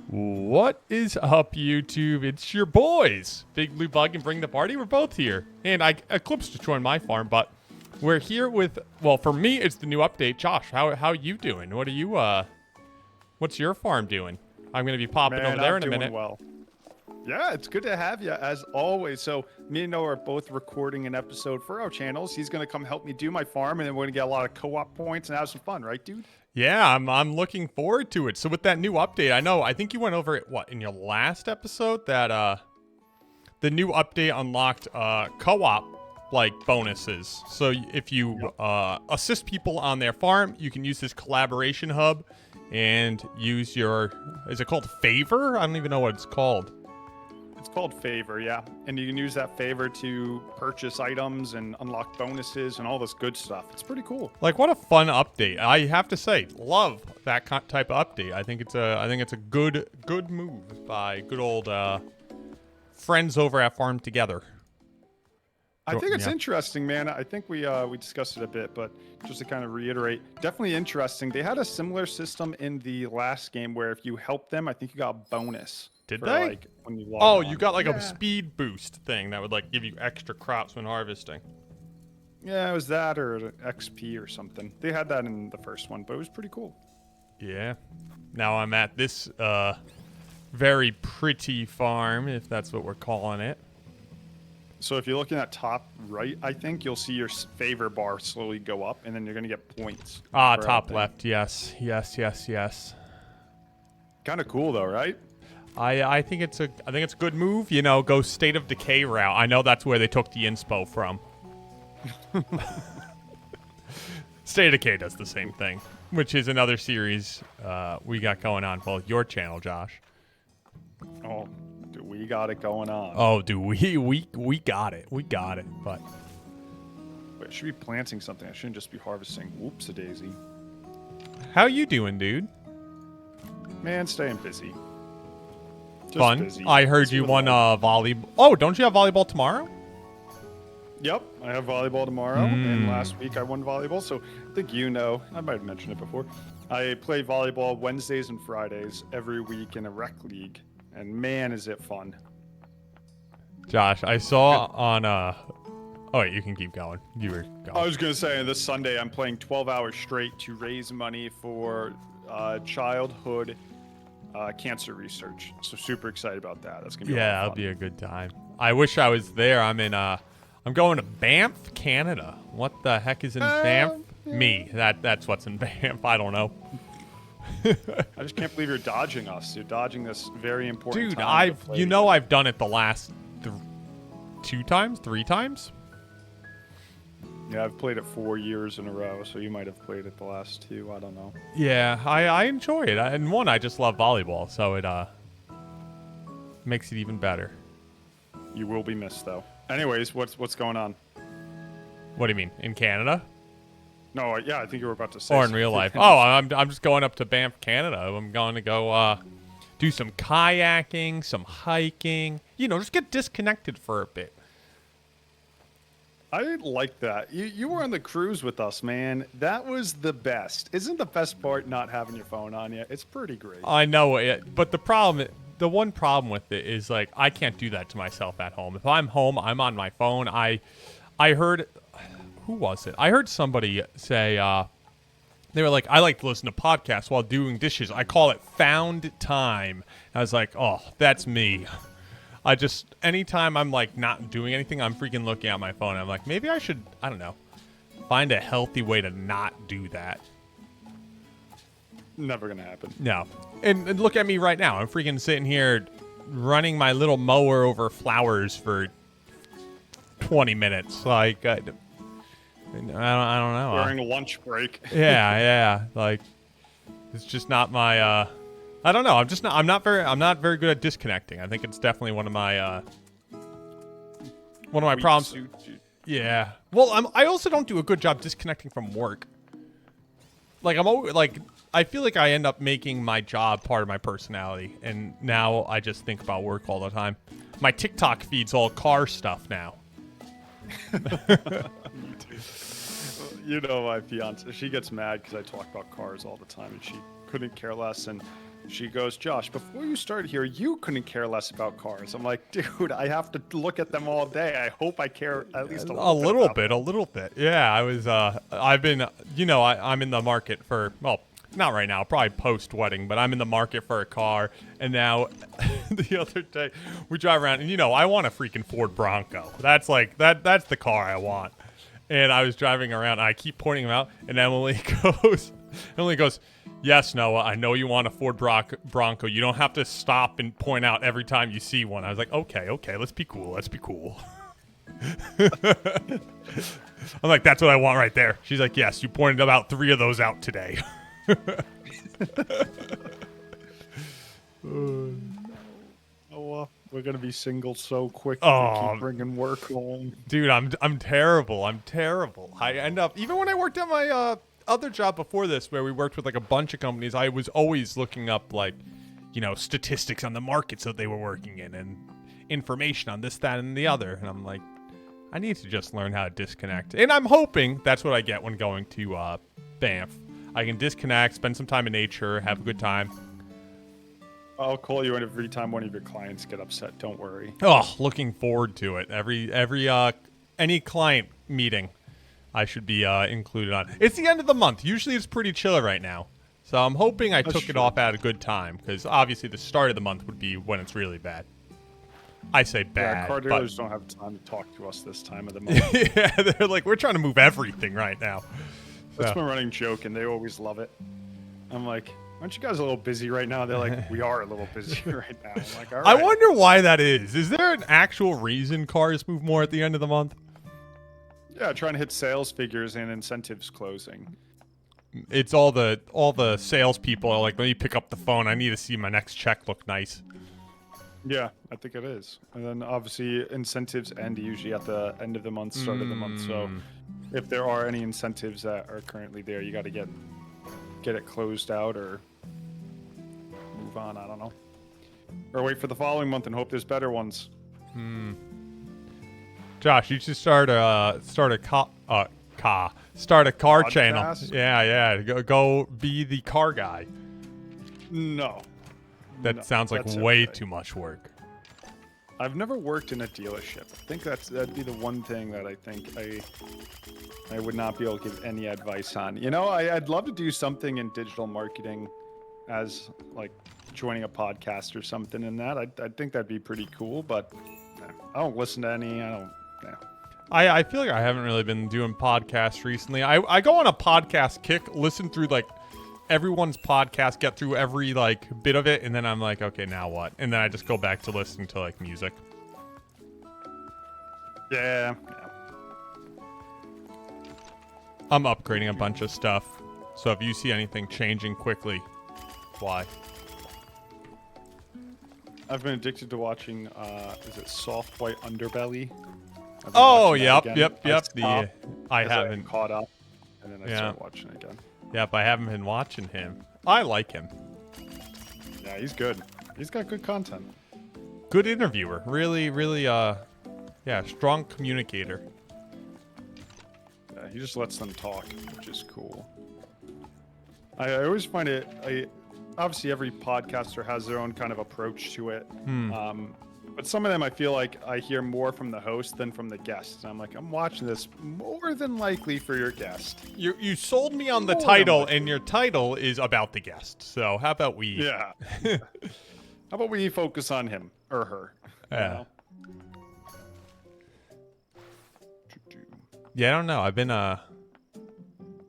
What is up, YouTube? It's your boys, Big Blue Bug and Bring the Party. We're both here. And Eclipse just joined my farm, but we're here with, well, for me, it's the new update. Josh, how you doing? What are you, what's your farm doing? I'm going to be popping over there in a minute. Well. Yeah, it's good to have you, as always. So me and Noah are both recording an episode for our channels. He's going to come help me do my farm, and then we're going to get a lot of co-op points and have some fun, right, dude? Yeah, I'm looking forward to it. So with that new update, I think you went over it, what, in your last episode? That, the new update unlocked, co-op, like, bonuses. So if you, assist people on their farm, you can use this collaboration hub and use your, is it called Favor? I don't even know what it's called. It's called Favor, yeah. And you can use that favor to purchase items and unlock bonuses and all this good stuff. It's pretty cool. Like, what a fun update. I have to say, love that type of update. I think it's a good move by good old friends over at Farm Together. I think it's interesting, man. I think we discussed it a bit, but just to kind of reiterate, definitely interesting. They had a similar system in the last game where if you help them, I think you got a bonus. Did they? Like, when you log on. You got like a speed boost thing that would like give you extra crops when harvesting. Yeah, it was that or an XP or something. They had that in the first one, but it was pretty cool. Yeah. Now I'm at this very pretty farm, if that's what we're calling it. So if you're looking at top right, I think you'll see your favor bar slowly go up, and then you're gonna get points. Top left. Yes. Kind of cool though, right? I think it's a good move. You know, go State of Decay route. I know that's where they took the inspo from. State of Decay does the same thing, which is another series we got going on. Well, your channel, Josh. Oh, we got it going on. Oh, dude, we got it. We got it. But wait, I should be planting something. I shouldn't just be harvesting. Whoops, a daisy. How you doing, dude? Man, staying busy. Just fun. busy. I heard you won volleyball. Oh, don't you have volleyball tomorrow? Yep, I have volleyball tomorrow, and last week I won volleyball, so I think you know, I might have mentioned it before. I play volleyball Wednesdays and Fridays every week in a rec league, and man, is it fun. Josh, I saw on, oh wait, you can keep going. You were going. I was going to say, this Sunday I'm playing 12 hours straight to raise money for childhood cancer research. So super excited about that. That's gonna be that'll be a good time. I wish I was there. I'm going to Banff, Canada. What the heck is in Banff? Yeah. Me. That's what's in Banff. I don't know. I just can't believe you're dodging us. You're dodging this very important. Dude, I've done it the last 3 times. Yeah, I've played it 4 years in a row, so you might have played it the last 2. I don't know. Yeah, I enjoy it. And one, I just love volleyball, so it makes it even better. You will be missed, though. Anyways, what's going on? What do you mean, in Canada? No, yeah, I think you were about to say. Or in real life. Oh, I'm just going up to Banff, Canada. I'm going to go do some kayaking, some hiking. You know, just get disconnected for a bit. I like that. You were on the cruise with us, man. That was the best. Isn't the best part not having your phone on you? It's pretty great. I know it, but the one problem with it is, like, I can't do that to myself at home. If I'm home, I'm on my phone. I heard, who was it? I heard somebody say, they were like, I like to listen to podcasts while doing dishes. I call it found time. I was like, oh, that's me. Anytime I'm, like, not doing anything, I'm freaking looking at my phone. I'm like, maybe I should, I don't know, find a healthy way to not do that. Never gonna happen. No. And look at me right now. I'm freaking sitting here running my little mower over flowers for 20 minutes. Like, I don't know. During a lunch break. Yeah. Like, it's just not my, I don't know. I'm not very good at disconnecting. I think it's definitely one of my problems. Yeah. Well, I also don't do a good job disconnecting from work. Like, I'm always, like, I feel like I end up making my job part of my personality, and now I just think about work all the time. My TikTok feed's all car stuff now. You know, my fiance, she gets mad because I talk about cars all the time, and she couldn't care less. And She goes, Josh, before you started here, you couldn't care less about cars. I'm like, dude, I have to look at them all day. I hope I care at least a little bit. A little bit. Yeah, I was, I've been, I'm in the market for, well, not right now, probably post-wedding, but I'm in the market for a car. And now, the other day, we drive around, and, I want a freaking Ford Bronco. That's like, that's the car I want. And I was driving around, and I keep pointing them out, and Emily goes, yes, Noah, I know you want a Ford Bronco. You don't have to stop and point out every time you see one. I was like, okay, let's be cool. I'm like, that's what I want right there. She's like, yes, you pointed about 3 of those out today. Oh, we're gonna be single so quick. Oh, keep bringing work home, dude. I'm terrible. I end up, even when I worked at my other job before this, where we worked with like a bunch of companies, I was always looking up like, statistics on the markets that they were working in and information on this, that, and the other. And I'm like, I need to just learn how to disconnect. And I'm hoping that's what I get when going to Banff. I can disconnect, spend some time in nature, have a good time. I'll call you every time one of your clients get upset. Don't worry. Oh, looking forward to it. Any client meeting, I should be included on. It's the end of the month. Usually it's pretty chill right now. So I'm hoping I took it off at a good time, because obviously the start of the month would be when it's really bad. I say bad. Yeah, car dealers don't have time to talk to us this time of the month. Yeah, they're like, we're trying to move everything right now. That's my running joke, and they always love it. I'm like, aren't you guys a little busy right now? They're like, we are a little busy right now. I'm like, all right. I wonder why that is. Is there an actual reason cars move more at the end of the month? Yeah, trying to hit sales figures and incentives closing. It's all the salespeople are like, let me pick up the phone. I need to see my next check look nice. Yeah, I think it is. And then obviously incentives end usually at the end of the month, start of the month. So if there are any incentives that are currently there, you got to get it closed out or move on. I don't know. Or wait for the following month and hope there's better ones. Josh, you should start a car channel. Yeah. Go be the car guy. No. That sounds like way too much work. I've never worked in a dealership. I think that'd be the one thing that I think I would not be able to give any advice on. I'd love to do something in digital marketing, as like joining a podcast or something in that. I think that'd be pretty cool, but I don't listen to any. I feel like I haven't really been doing podcasts recently. I go on a podcast kick, listen through like everyone's podcast, get through every like bit of it, and then I'm like, okay, now what? And then I just go back to listening to like music. Yeah. I'm upgrading a bunch of stuff, so if you see anything changing quickly, why? I've been addicted to watching, is it Soft White Underbelly? Oh, yep. I haven't caught up, and then I started watching it again. Yep, I haven't been watching him. I like him. Yeah, he's good. He's got good content. Good interviewer. Really, strong communicator. Yeah, he just lets them talk, which is cool. I always find it, obviously every podcaster has their own kind of approach to it. But some of them I feel like I hear more from the host than from the guest. And I'm like, I'm watching this more than likely for your guest. You sold me on the title, and your title is about the guest. So how about we... Yeah. How about we focus on him or her? Yeah. Yeah, I don't know. I've been I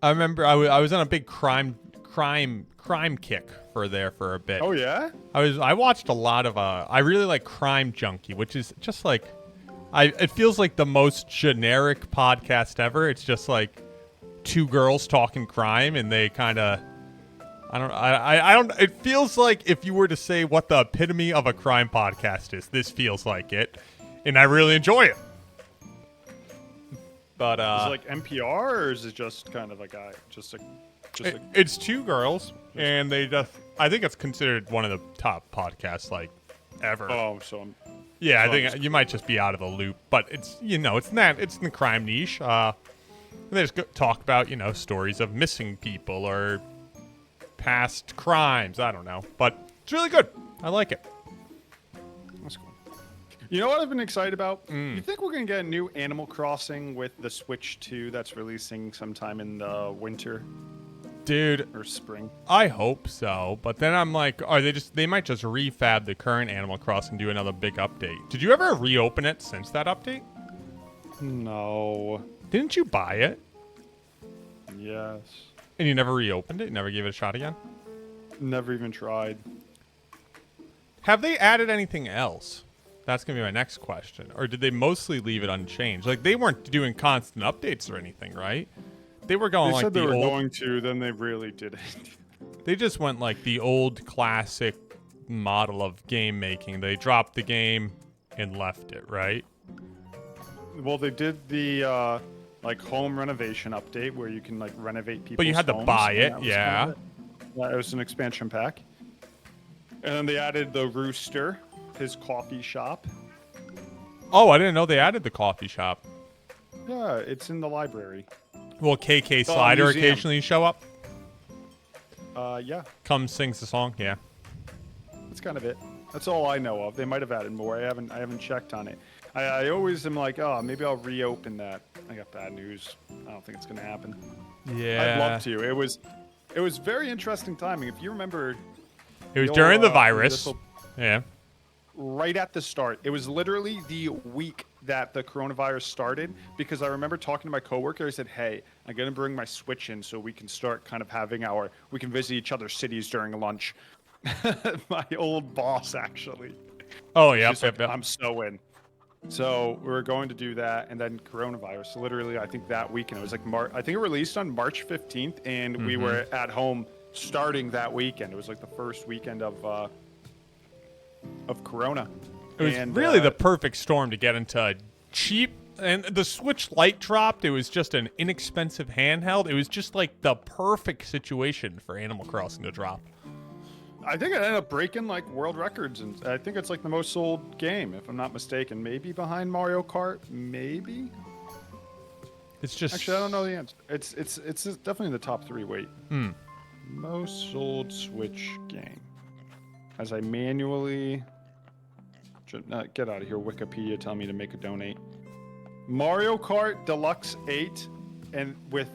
remember I was on a big crime kick for a bit. Oh yeah? I watched a lot of I really like Crime Junkie, which is just like it feels like the most generic podcast ever. It's just like two girls talking crime, and they kind of I don't it feels like if you were to say what the epitome of a crime podcast is, this feels like it, and I really enjoy it. But is it like NPR, or is it just kind of a guy it's two girls, and I think it's considered one of the top podcasts like ever. Oh, yeah, I think you might just be out of the loop, but it's it's in the crime niche. They just talk about stories of missing people or past crimes. I don't know, but It's really good. I like it. That's cool. You know what I've been excited about? You think we're going to get a new Animal Crossing with the Switch 2 that's releasing sometime in the winter Dude, or spring? I hope so. But then I'm like, they might just refab the current Animal Crossing, do another big update. Did you ever reopen it since that update? No. Didn't you buy it? Yes. And you never reopened it? You never gave it a shot again? Never even tried. Have they added anything else? That's going to be my next question. Or did they mostly leave it unchanged? Like, they weren't doing constant updates or anything, right? They were going They like said the they were old... going to, then they really didn't. They just went like the old classic model of game making. They dropped the game and left it, right? Well, they did the like home renovation update where you can like renovate people's But you had to homes, buy and it, that was yeah. kind of it. Yeah, it was an expansion pack. And then they added the Rooster, his coffee shop. Oh, I didn't know they added the coffee shop. Yeah, it's in the library. Will KK Slider museum. occasionally show up? Yeah, Comes, sings the song? Yeah. that's kind of it. That's all I know of. They might have added more. I haven't checked on it. I always am like, oh, maybe I'll reopen that. I got bad news. I don't think it's gonna happen. Yeah. I'd love to. It was very interesting timing. If you remember, It was during the this virus. will- Yeah. right at the start. It was literally the week that the coronavirus started because I remember talking to my coworker. I said, hey, I'm going to bring my Switch in so we can start kind of we can visit each other's cities during lunch. My old boss, actually. Oh, yeah. She's like, I'm so in. So we were going to do that, and then coronavirus. So literally, I think that weekend, it was like I think it released on March 15th, and we were at home starting that weekend. It was like the first weekend of Corona. It was really the perfect storm to get into cheap. And the Switch Lite dropped. It was just an inexpensive handheld. It was just like the perfect situation for Animal Crossing to drop. I think it ended up breaking like world records, and I think it's like the most sold game, if I'm not mistaken. Maybe behind Mario Kart, maybe. It's just Actually, I don't know the answer. It's definitely in the top 3. Wait, most sold Switch game. As I manually get out of here, Wikipedia, tell me to make a donate. Mario Kart Deluxe 8, and with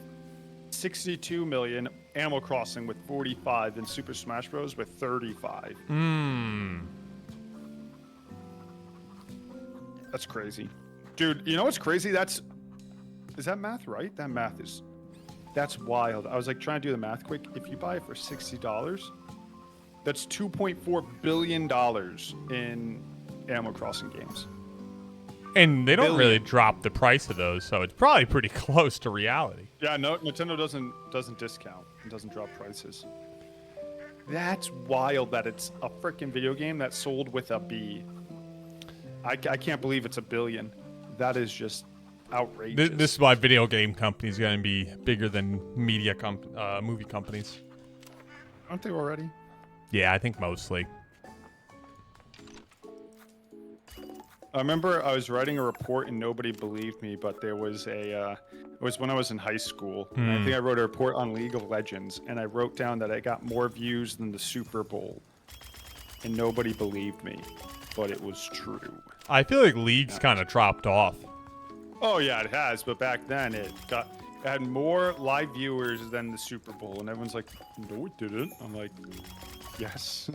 62 million. Animal Crossing with 45, and Super Smash Bros. With 35. That's crazy. Dude, you know what's crazy? Is that math right? That's wild. I was like trying to do the math quick. If you buy it for $60, that's $2.4 billion in Animal Crossing games. And they don't really drop the price of those, so it's probably pretty close to reality. Yeah, no, Nintendo doesn't discount. It doesn't drop prices. That's wild that it's a freaking video game that sold with a B. I can't believe it's $1 billion. That is just outrageous. This is why video game companies are going to be bigger than movie companies. Aren't they already? Yeah, I think mostly. I remember I was writing a report and nobody believed me, but there was it was when I was in high school. And I think I wrote a report on League of Legends, and I wrote down that I got more views than the Super Bowl. And nobody believed me, but it was true. I feel like League's kind of dropped off. Oh yeah, it has, but back then it had more live viewers than the Super Bowl, and everyone's like, no, it didn't. I'm like, yes.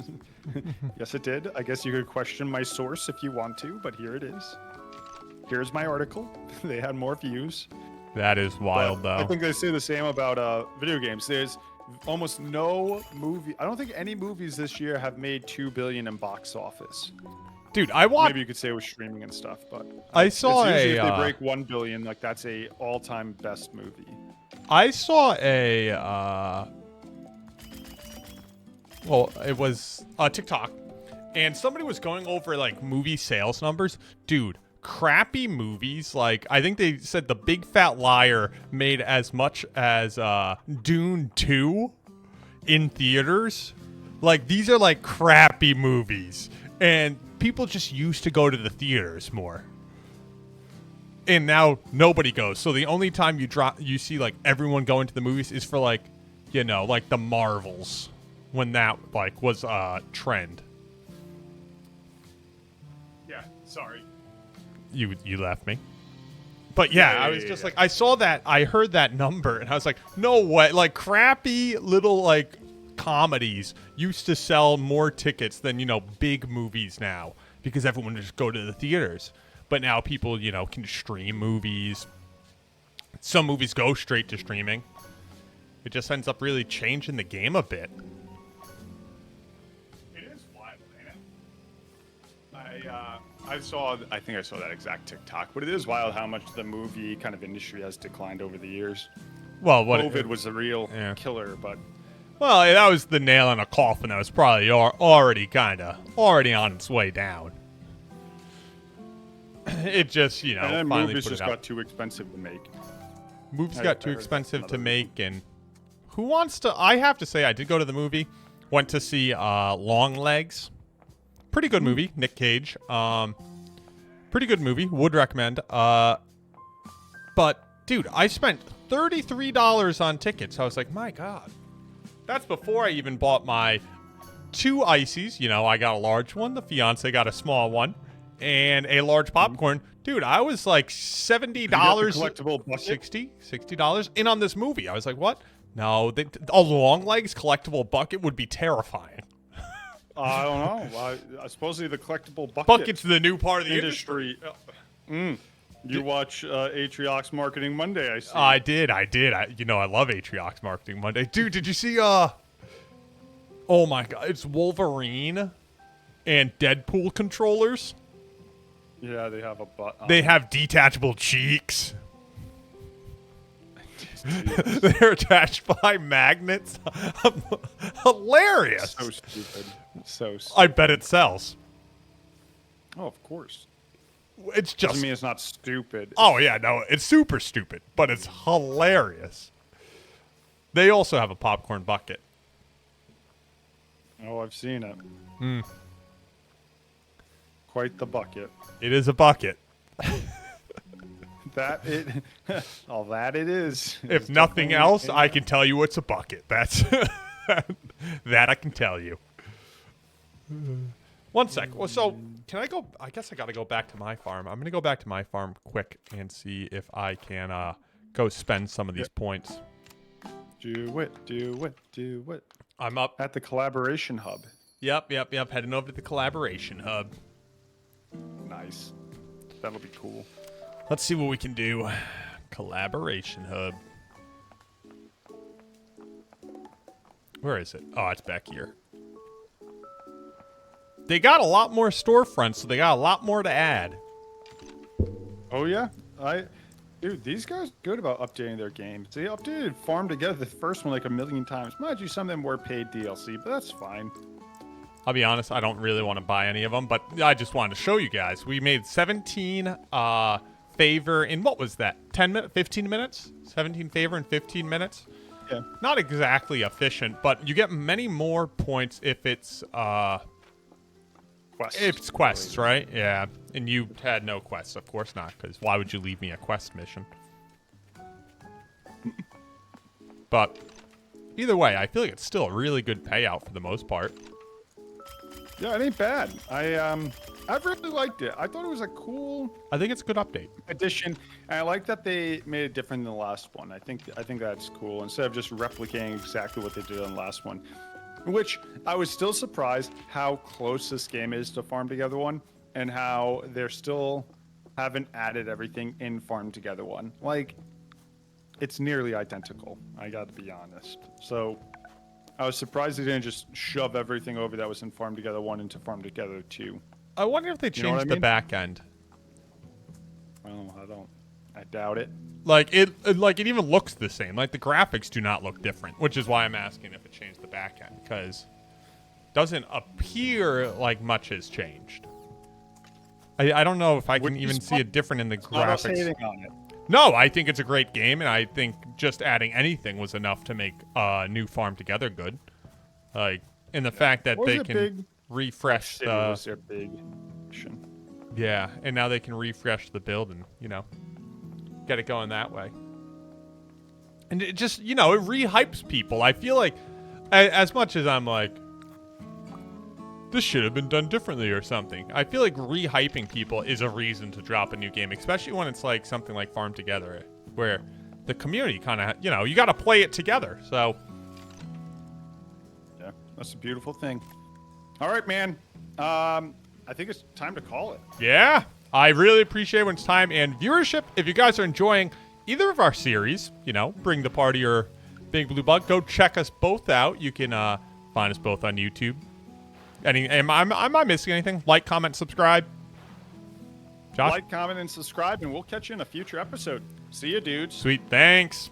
Yes, it did. I guess you could question my source if you want to, but here it is. Here's my article. They had more views. That is wild, though. I think they say the same about video games. There's almost no movie. I don't think any movies this year have made $2 billion in box office. Dude, I watched. Maybe you could say it was streaming and stuff, but I saw it's usually a. if they break $1 billion, like that's a all-time best movie. I saw a. Well, it was TikTok, and somebody was going over like movie sales numbers. Dude, crappy movies. Like I think they said The Big Fat Liar made as much as Dune 2 in theaters. Like these are like crappy movies, and people just used to go to the theaters more. And now nobody goes. So the only time you see like everyone going to the movies is for like, you know, like the Marvels. when that like was a trend. Yeah, sorry. You left me. But yeah, I was just like, I saw that, I heard that number, and I was like, no way. Like, crappy little, like, comedies used to sell more tickets than, big movies now, because everyone would just go to the theaters. But now people, can stream movies. Some movies go straight to streaming. It just ends up really changing the game a bit. It is wild, ain't it? I think I saw that exact TikTok, but it is wild how much the movie kind of industry has declined over the years. Well, COVID was the real killer, but well, that was the nail in a coffin. That was probably already on its way down. It just, and then finally movies put just it out. got too expensive to make. Movies got too expensive to make, and who wants to? I have to say, I did go to the movie. Went to see Long Legs. Pretty good movie. Nick Cage. Pretty good movie. Would recommend. But dude, I spent $33 on tickets. I was like, my God. That's before I even bought my 2 ices. I got a large one. The fiance got a small one, and a large popcorn. Dude, I was like $70. Collectible bucket? $60 in on this movie. I was like, what? No, a Long Legs collectible bucket would be terrifying. I don't know. Supposedly the collectible Bucket's the new part of the industry. You watch Atriox Marketing Monday, I see. I did. I love Atriox Marketing Monday. Dude, did you see, oh my God, it's Wolverine and Deadpool controllers. Yeah, they have a butt. They have detachable cheeks. They're attached by magnets. Hilarious. So stupid. So stupid. I bet it sells. Oh, of course. It's just. Doesn't mean it's not stupid. Oh, yeah, no, it's super stupid, but it's hilarious. They also have a popcorn bucket. Oh, I've seen it. Quite the bucket. It is a bucket. That it is. If nothing else, I can tell you it's a bucket. That's that I can tell you. One sec. Well, so can I go? I guess I got to go back to my farm. I'm gonna go back to my farm quick and see if I can go spend some of these points. Do it. I'm up at the collaboration hub. Yep. Heading over to the collaboration hub. Nice. That'll be cool. Let's see what we can do. Collaboration hub. Where is it? Oh, it's back here. They got a lot more storefronts, so they got a lot more to add. Oh, yeah? Dude, these guys are good about updating their games. They updated Farm Together, the first one, like 1 million times. Mind you, some of them were paid DLC, but that's fine. I'll be honest, I don't really want to buy any of them, but I just wanted to show you guys. We made 17 favor in, what was that, 10 minutes, 15 minutes? 17 favor in 15 minutes? Yeah. Not exactly efficient, but you get many more points if it's quests. If it's quests, right? Yeah. And you had no quests, of course not, because why would you leave me a quest mission? But either way, I feel like it's still a really good payout for the most part. Yeah, it ain't bad. I really liked it. I thought it was a cool. I think it's a good update. Addition, and I like that they made it different than the last one. I think that's cool. Instead of just replicating exactly what they did on the last one, which I was still surprised how close this game is to Farm Together 1, and how they're still haven't added everything in Farm Together 1. Like, it's nearly identical. I got to be honest. So I was surprised they didn't just shove everything over that was in Farm Together 1 into Farm Together 2. I wonder if they changed the back end. Well, I doubt it. Like it even looks the same. Like the graphics do not look different, which is why I'm asking if it changed the back end, because it doesn't appear like much has changed. I don't know if I can even see it different in the graphics. On it. No, I think it's a great game, and I think just adding anything was enough to make new Farm Together good. Like, in the fact that they can refresh the... was their big mission. Yeah, and now they can refresh the build and, get it going that way. And it just, it re-hypes people. I feel like as much as I'm like, this should have been done differently or something, I feel like re-hyping people is a reason to drop a new game, especially when it's like something like Farm Together, where the community kind of, you got to play it together. So, yeah, that's a beautiful thing. All right, man. I think it's time to call it. yeah, I really appreciate when it's time and viewership. If you guys are enjoying either of our series, Bring the Party or Big Blue Bug, go check us both out. You can find us both on YouTube. Am I missing anything? Like, comment, subscribe. Josh? Like, comment, and subscribe, and we'll catch you in a future episode. See you, dudes. Sweet. Thanks.